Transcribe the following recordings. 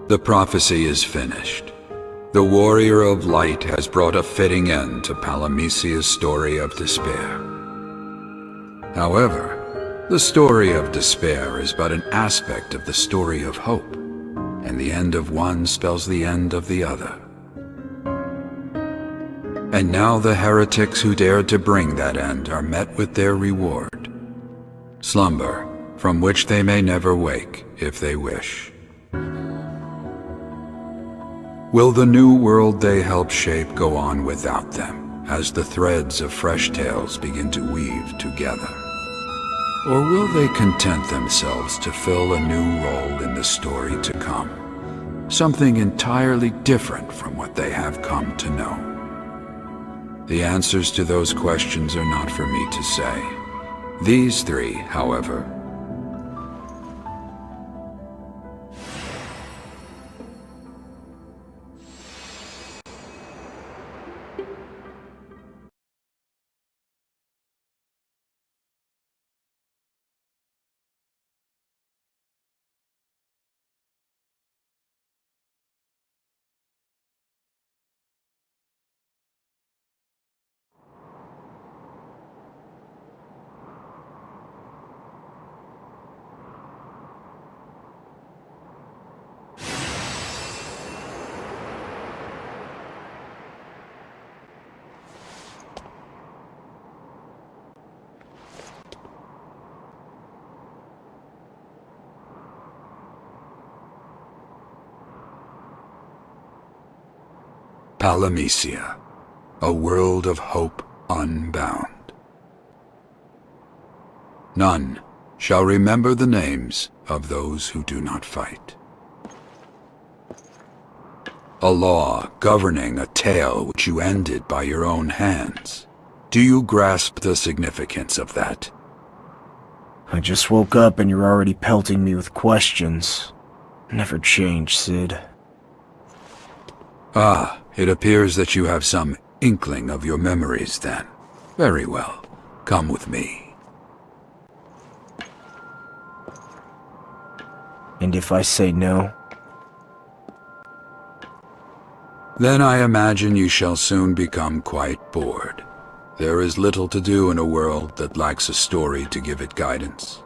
The prophecy is finished. The Warrior of Light has brought a fitting end to Palamecia's story of despair. However, the story of despair is but an aspect of the story of hope, and the end of one spells the end of the other. And now the heretics who dared to bring that end are met with their reward. Slumber, from which they may never wake, if they wish. Will the new world they help shape go on without them, as the threads of fresh tales begin to weave together? Or will they content themselves to fill a new role in the story to come, something entirely different from what they have come to know? The answers to those questions are not for me to say. These three, however, Palamecia, a world of hope unbound. None shall remember the names of those who do not fight. A law governing a tale which you ended by your own hands. Do you grasp the significance of that? I just woke up and you're already pelting me with questions. Never change, Sid. Ah, it appears that you have some inkling of your memories then. Very well. Come with me. And if I say no? Then I imagine you shall soon become quite bored. There is little to do in a world that lacks a story to give it guidance.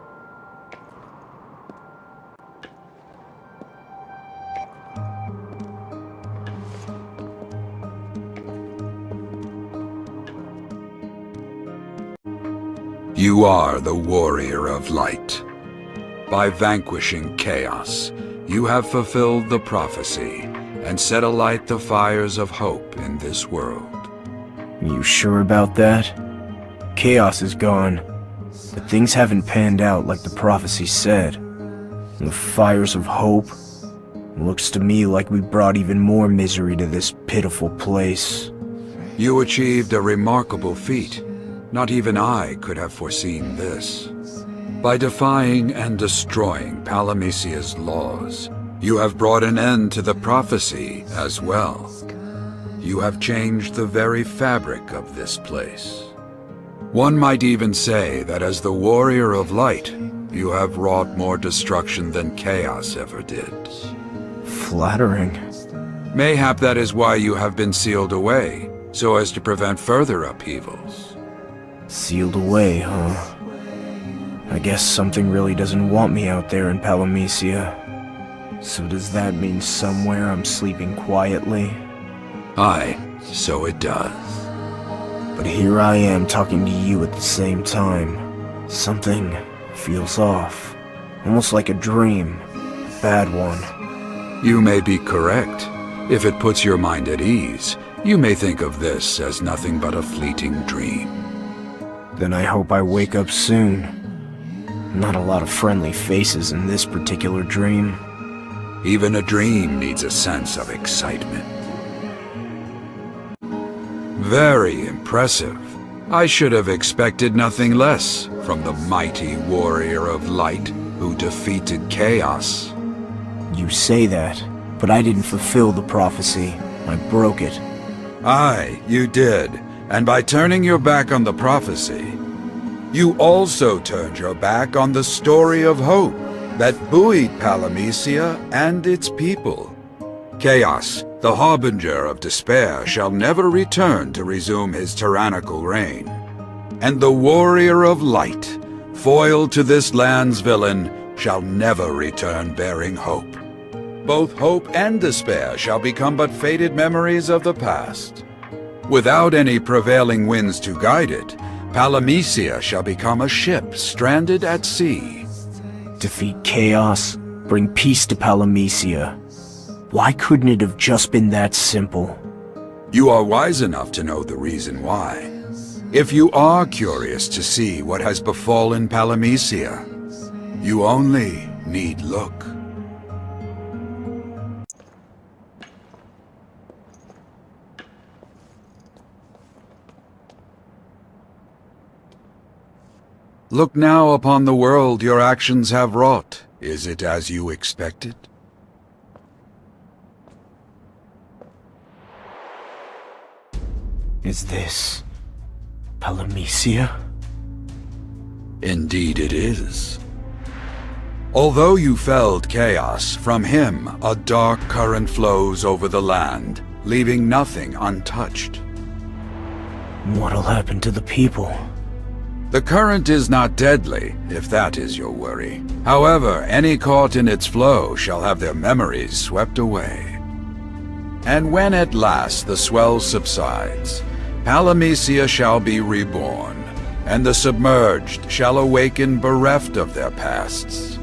You are the Warrior of Light. By vanquishing chaos, you have fulfilled the prophecy and set alight the fires of hope in this world. You sure about that? Chaos is gone, but things haven't panned out like the prophecy said. The fires of hope, looks to me like we brought even more misery to this pitiful place. You achieved a remarkable feat. Not even I could have foreseen this. By defying and destroying Palamecia's laws, you have brought an end to the prophecy as well. You have changed the very fabric of this place. One might even say that as the Warrior of Light, you have wrought more destruction than chaos ever did. Flattering. Mayhap that is why you have been sealed away, so as to prevent further upheavals. Sealed away, huh? I guess something really doesn't want me out there in Palamecia. So does that mean somewhere I'm sleeping quietly? Aye, so it does. But here I am talking to you at the same time. Something feels off. Almost like a dream. A bad one. You may be correct. If it puts your mind at ease, you may think of this as nothing but a fleeting dream. Then I hope I wake up soon. Not a lot of friendly faces in this particular dream. Even a dream needs a sense of excitement. Very impressive. I should have expected nothing less from the mighty Warrior of Light who defeated chaos. You say that, but I didn't fulfill the prophecy. I broke it. Aye, you did. And by turning your back on the prophecy, you also turned your back on the story of hope that buoyed Palamecia and its people. Chaos, the harbinger of despair, shall never return to resume his tyrannical reign. And the warrior of light, foil to this land's villain, shall never return bearing hope. Both hope and despair shall become but faded memories of the past. Without any prevailing winds to guide it, Palamecia shall become a ship stranded at sea. Defeat chaos, bring peace to Palamecia. Why couldn't it have just been that simple? You are wise enough to know the reason why. If you are curious to see what has befallen Palamecia, you only need look. Look now upon the world your actions have wrought. Is it as you expected? Is this Palamecia? Indeed it is. Although you felled chaos, from him a dark current flows over the land, leaving nothing untouched. What'll happen to the people? The current is not deadly, if that is your worry. However, any caught in its flow shall have their memories swept away. And when at last the swell subsides, Palamecia shall be reborn, and the submerged shall awaken bereft of their pasts.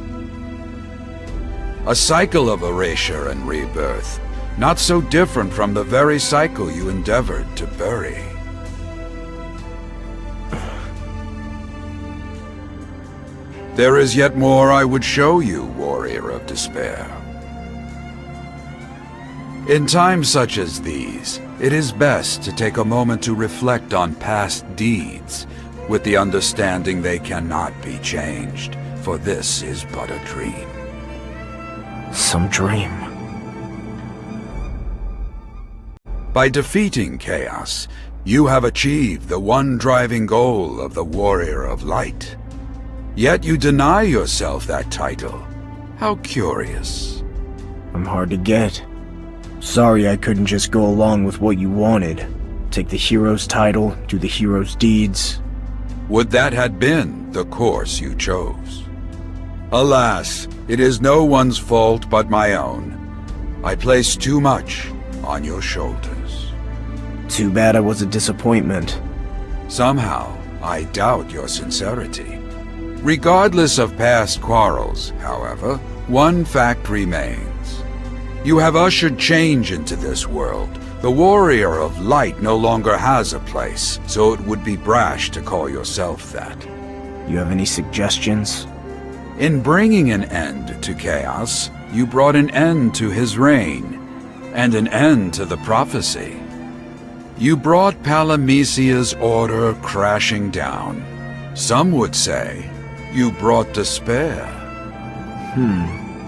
A cycle of erasure and rebirth, not so different from the very cycle you endeavored to bury. There is yet more I would show you, warrior of despair. In times such as these, it is best to take a moment to reflect on past deeds, with the understanding they cannot be changed, for this is but a dream. Some dream. By defeating chaos, you have achieved the one driving goal of the warrior of light. Yet you deny yourself that title. How curious. I'm hard to get. Sorry I couldn't just go along with what you wanted. Take the hero's title, do the hero's deeds. Would that had been the course you chose. Alas, it is no one's fault but my own. I placed too much on your shoulders. Too bad I was a disappointment. Somehow, I doubt your sincerity. Regardless of past quarrels, however, one fact remains. You have ushered change into this world. The warrior of light no longer has a place, so it would be brash to call yourself that. You have any suggestions? In bringing an end to chaos, you brought an end to his reign, and an end to the prophecy. You brought Palamecia's order crashing down. Some would say you brought despair.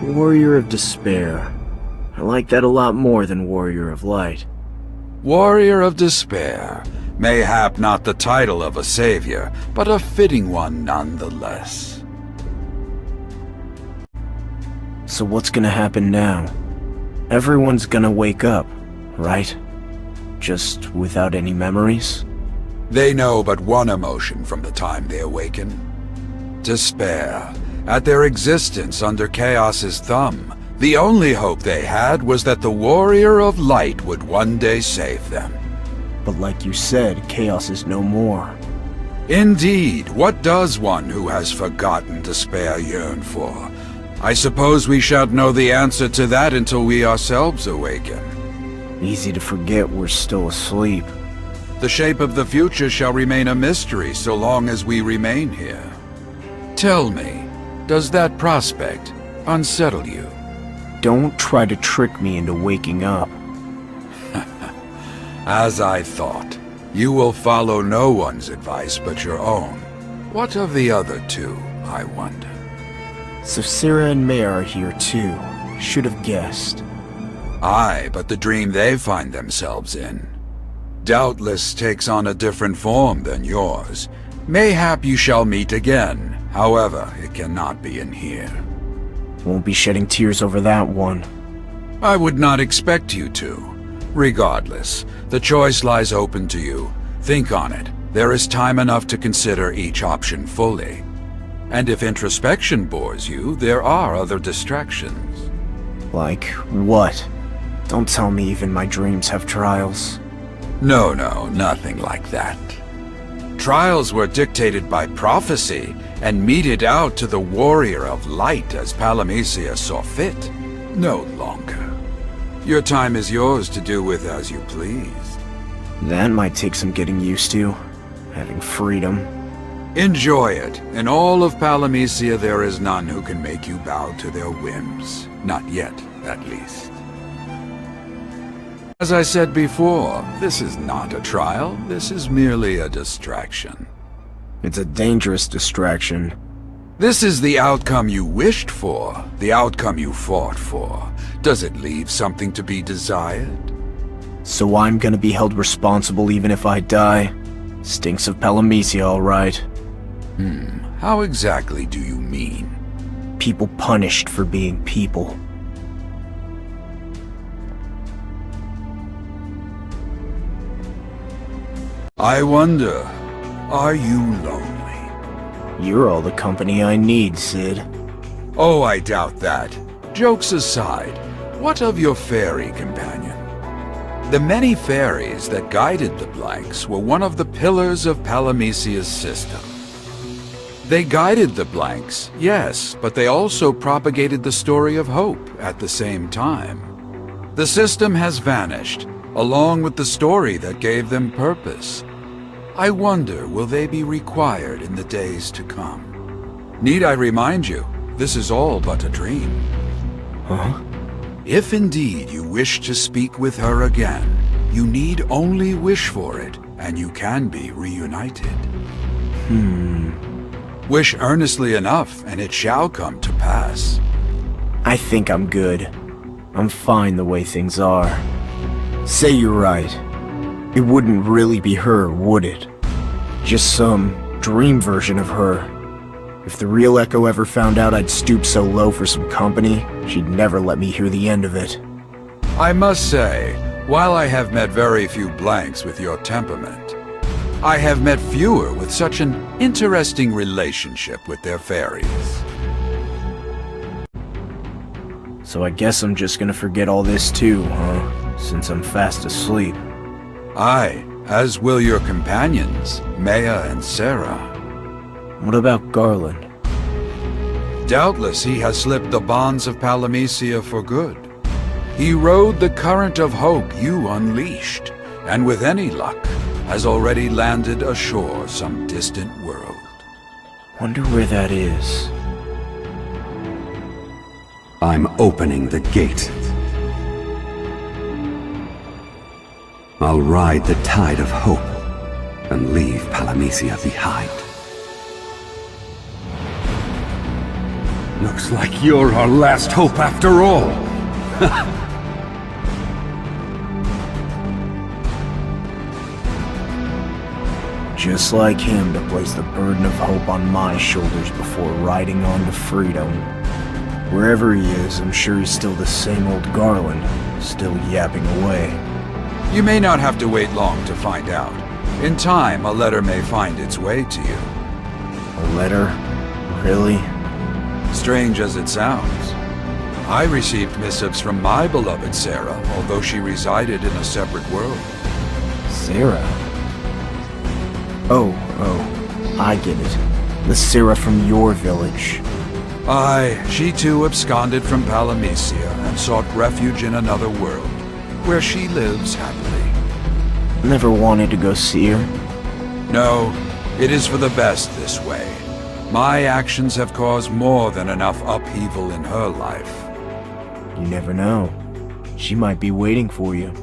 Warrior of despair. I like that a lot more than Warrior of light. Warrior of despair, mayhap not the title of a savior, but a fitting one nonetheless. So what's gonna happen now? Everyone's gonna wake up, right? Just without any memories? They know but one emotion from the time they awaken. Despair, at their existence under Chaos's thumb. The only hope they had was that the Warrior of Light would one day save them. But like you said, Chaos is no more. Indeed, what does one who has forgotten despair yearn for? I suppose we shan't know the answer to that until we ourselves awaken. Easy to forget we're still asleep. The shape of the future shall remain a mystery so long as we remain here. Tell me, does that prospect unsettle you? Don't try to trick me into waking up. As I thought, you will follow no one's advice but your own. What of the other two, I wonder? So Sarah and May are here too. Should have guessed. Aye, but the dream they find themselves in doubtless takes on a different form than yours. Mayhap you shall meet again. However, it cannot be in here. Won't be shedding tears over that one. I would not expect you to. Regardless, the choice lies open to you. Think on it. There is time enough to consider each option fully. And if introspection bores you, there are other distractions. Like what? Don't tell me even my dreams have trials. No, nothing like that. Trials were dictated by prophecy and meted out to the warrior of light as Palamisia saw fit. No longer. Your time is yours to do with as you please. That might take some getting used to, having freedom. Enjoy it. In all of Palamisia there is none who can make you bow to their whims. Not yet, at least. As I said before, this is not a trial. This is merely a distraction. It's a dangerous distraction. This is the outcome you wished for, the outcome you fought for. Does it leave something to be desired? So I'm gonna be held responsible even if I die? Stinks of Palamisia, all right. How exactly do you mean? People punished for being people. I wonder, are you lonely? You're all the company I need, Sid. Oh, I doubt that. Jokes aside, what of your fairy companion? The many fairies that guided the blanks were one of the pillars of Palamisia's system. They guided the blanks, yes, but they also propagated the story of hope at the same time. The system has vanished, along with the story that gave them purpose. I wonder, will they be required in the days to come? Need I remind you, this is all but a dream. Huh? If indeed you wish to speak with her again, you need only wish for it, and you can be reunited. Wish earnestly enough, and it shall come to pass. I think I'm good. I'm fine the way things are. Say you're right. It wouldn't really be her, would it? Just some dream version of her. If the real Echo ever found out I'd stoop so low for some company, she'd never let me hear the end of it. I must say, while I have met very few blanks with your temperament, I have met fewer with such an interesting relationship with their fairies. So I guess I'm just gonna forget all this too, huh? Since I'm fast asleep. Aye, as will your companions, Maya and Sarah. What about Garland? Doubtless he has slipped the bonds of Palamisia for good. He rode the current of hope you unleashed, and with any luck, has already landed ashore some distant world. Wonder where that is. I'm opening the gate. I'll ride the tide of hope and leave Palamisia behind. Looks like you're our last hope after all. Just like him to place the burden of hope on my shoulders before riding on to freedom. Wherever he is, I'm sure he's still the same old Garland, still yapping away. You may not have to wait long to find out. In time, a letter may find its way to you. A letter? Really? Strange as it sounds. I received missives from my beloved Sarah, although she resided in a separate world. Sarah? Oh, I get it. The Sarah from your village. Aye, she too absconded from Palamisia and sought refuge in another world, where she lives happily. Never wanted to go see her? No, it is for the best this way. My actions have caused more than enough upheaval in her life. You never know. She might be waiting for you.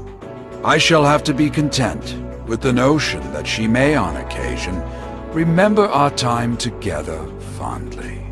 I shall have to be content with the notion that she may on occasion remember our time together fondly.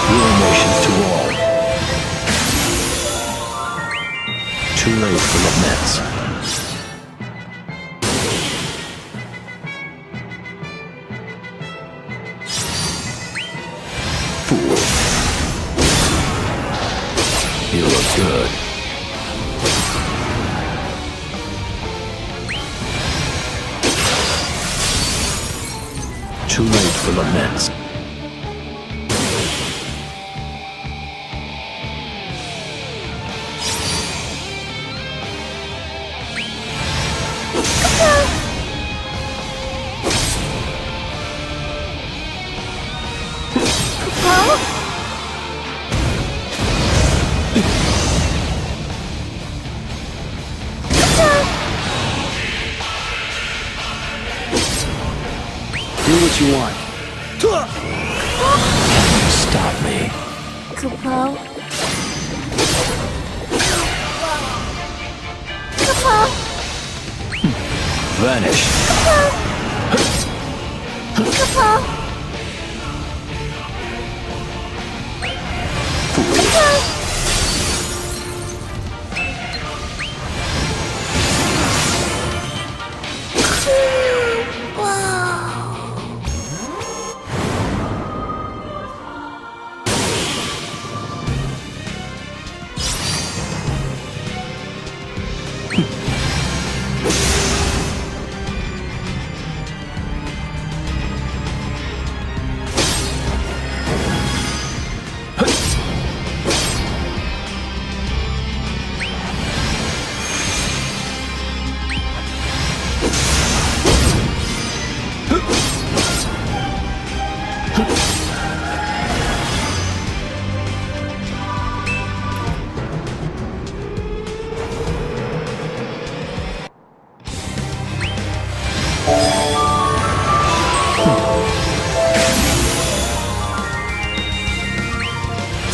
Ruination to all. Too late for laments. Fool. You look good. Too late for laments. Do what you want. Stop me. Kupo. Kupo. Vanish. Kupo.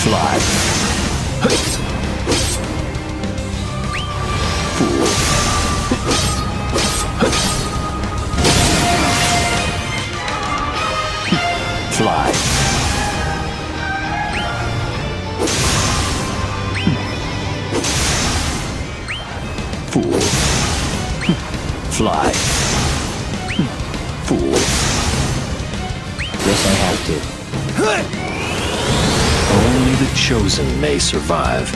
Fly. Fool. Fly. Fool. Fly. Fool. Guess I have to. Only the chosen may survive.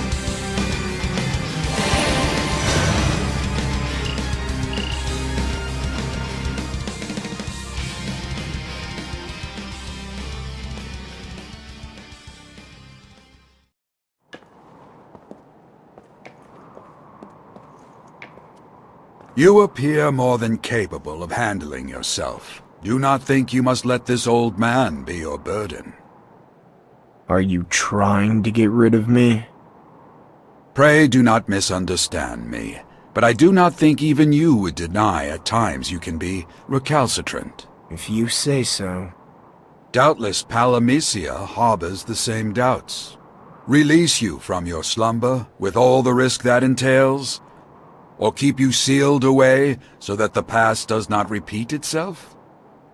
You appear more than capable of handling yourself. Do not think you must let this old man be your burden. Are you trying to get rid of me? Pray do not misunderstand me, but I do not think even you would deny at times you can be recalcitrant. If you say so. Doubtless Palamisia harbors the same doubts. Release you from your slumber, with all the risk that entails? Or keep you sealed away, so that the past does not repeat itself?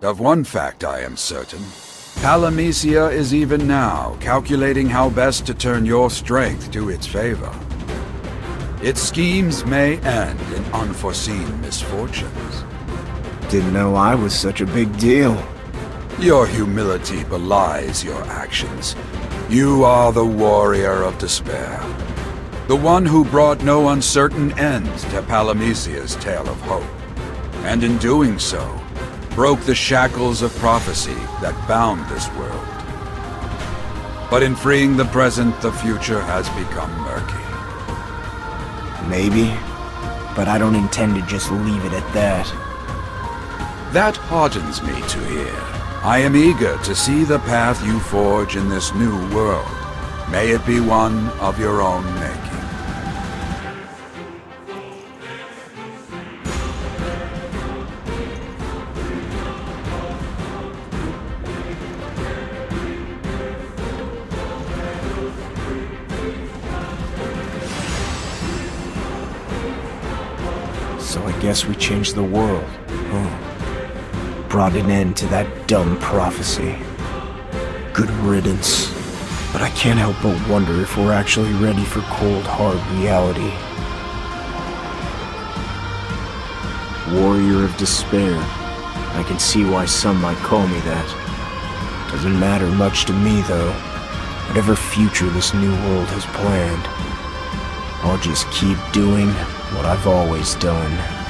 Of one fact I am certain. Palamisia is even now calculating how best to turn your strength to its favor. Its schemes may end in unforeseen misfortunes. Didn't know I was such a big deal. Your humility belies your actions. You are the warrior of despair. The one who brought no uncertain end to Palamisia's tale of hope. And in doing so, broke the shackles of prophecy that bound this world. But in freeing the present, the future has become murky. Maybe, but I don't intend to just leave it at that. That heartens me to hear. I am eager to see the path you forge in this new world. May it be one of your own making. So I guess we changed the world, huh? Brought an end to that dumb prophecy. Good riddance. But I can't help but wonder if we're actually ready for cold, hard reality. Warrior of Despair. I can see why some might call me that. Doesn't matter much to me, though. Whatever future this new world has planned, I'll just keep doing what I've always done.